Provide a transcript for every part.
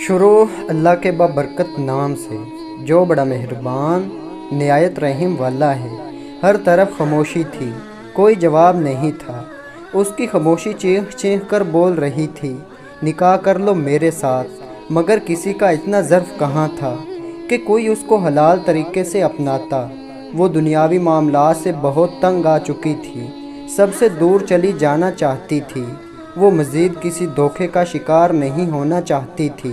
شروع اللہ کے بابرکت نام سے جو بڑا مہربان نہایت رحیم والا ہے۔ ہر طرف خاموشی تھی، کوئی جواب نہیں تھا۔ اس کی خاموشی چیخ چیخ کر بول رہی تھی، نکاح کر لو میرے ساتھ۔ مگر کسی کا اتنا ظرف کہاں تھا کہ کوئی اس کو حلال طریقے سے اپناتا۔ وہ دنیاوی معاملات سے بہت تنگ آ چکی تھی، سب سے دور چلی جانا چاہتی تھی۔ وہ مزید کسی دھوکے کا شکار نہیں ہونا چاہتی تھی۔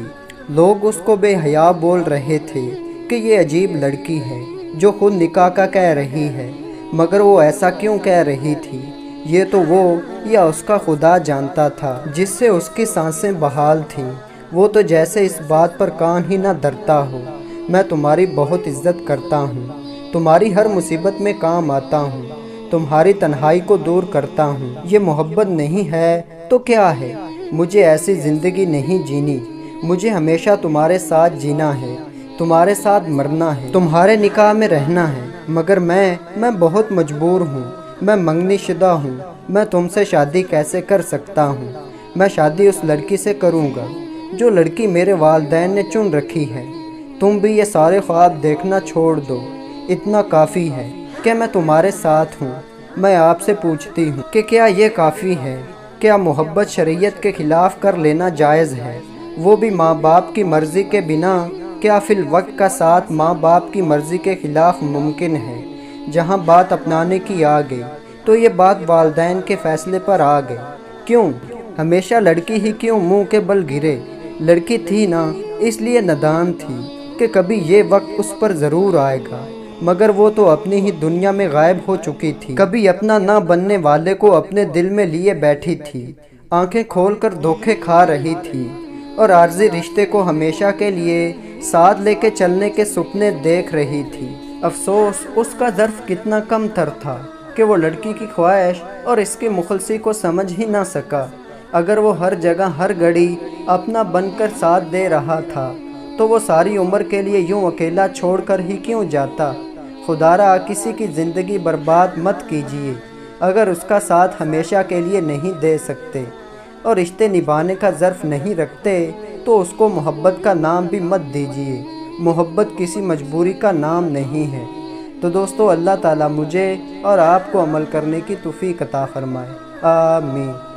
لوگ اس کو بے حیا بول رہے تھے کہ یہ عجیب لڑکی ہے جو خود نکاح کا کہہ رہی ہے، مگر وہ ایسا کیوں کہہ رہی تھی یہ تو وہ یا اس کا خدا جانتا تھا جس سے اس کی سانسیں بحال تھیں۔ وہ تو جیسے اس بات پر کان ہی نہ دھرتا ہو۔ میں تمہاری بہت عزت کرتا ہوں، تمہاری ہر مصیبت میں کام آتا ہوں، تمہاری تنہائی کو دور کرتا ہوں۔ یہ محبت نہیں ہے تو کیا ہے؟ مجھے ایسی زندگی نہیں جینی، مجھے ہمیشہ تمہارے ساتھ جینا ہے، تمہارے ساتھ مرنا ہے، تمہارے نکاح میں رہنا ہے۔ مگر میں بہت مجبور ہوں، میں منگنی شدہ ہوں، میں تم سے شادی کیسے کر سکتا ہوں؟ میں شادی اس لڑکی سے کروں گا جو لڑکی میرے والدین نے چن رکھی ہے۔ تم بھی یہ سارے خواب دیکھنا چھوڑ دو، اتنا کافی ہے کہ میں تمہارے ساتھ ہوں۔ میں آپ سے پوچھتی ہوں کہ کیا یہ کافی ہے؟ کیا محبت شریعت کے خلاف کر لینا جائز ہے؟ وہ بھی ماں باپ کی مرضی کے بنا؟ کیا فی الوقت کا ساتھ ماں باپ کی مرضی کے خلاف ممکن ہے؟ جہاں بات اپنانے کی آ گئی تو یہ بات والدین کے فیصلے پر آ گئی۔ کیوں ہمیشہ لڑکی ہی کیوں منہ کے بل گرے؟ لڑکی تھی نا، اس لیے نادان تھی کہ کبھی یہ وقت اس پر ضرور آئے گا، مگر وہ تو اپنی ہی دنیا میں غائب ہو چکی تھی۔ کبھی اپنا نہ بننے والے کو اپنے دل میں لیے بیٹھی تھی، آنکھیں کھول کر دھوکے کھا رہی تھی اور عارضی رشتے کو ہمیشہ کے لیے ساتھ لے کے چلنے کے سپنے دیکھ رہی تھی۔ افسوس اس کا ظرف کتنا کم تر تھا کہ وہ لڑکی کی خواہش اور اس کی مخلصی کو سمجھ ہی نہ سکا۔ اگر وہ ہر جگہ ہر گھڑی اپنا بن کر ساتھ دے رہا تھا تو وہ ساری عمر کے لیے یوں اکیلا چھوڑ کر ہی کیوں جاتا؟ خدارا کسی کی زندگی برباد مت کیجیے اگر اس کا ساتھ ہمیشہ کے لیے نہیں دے سکتے اور رشتے نبھانے کا ظرف نہیں رکھتے تو اس کو محبت کا نام بھی مت دیجیے۔ محبت کسی مجبوری کا نام نہیں ہے۔ تو دوستو، اللہ تعالیٰ مجھے اور آپ کو عمل کرنے کی توفیق عطا فرمائے، آمین۔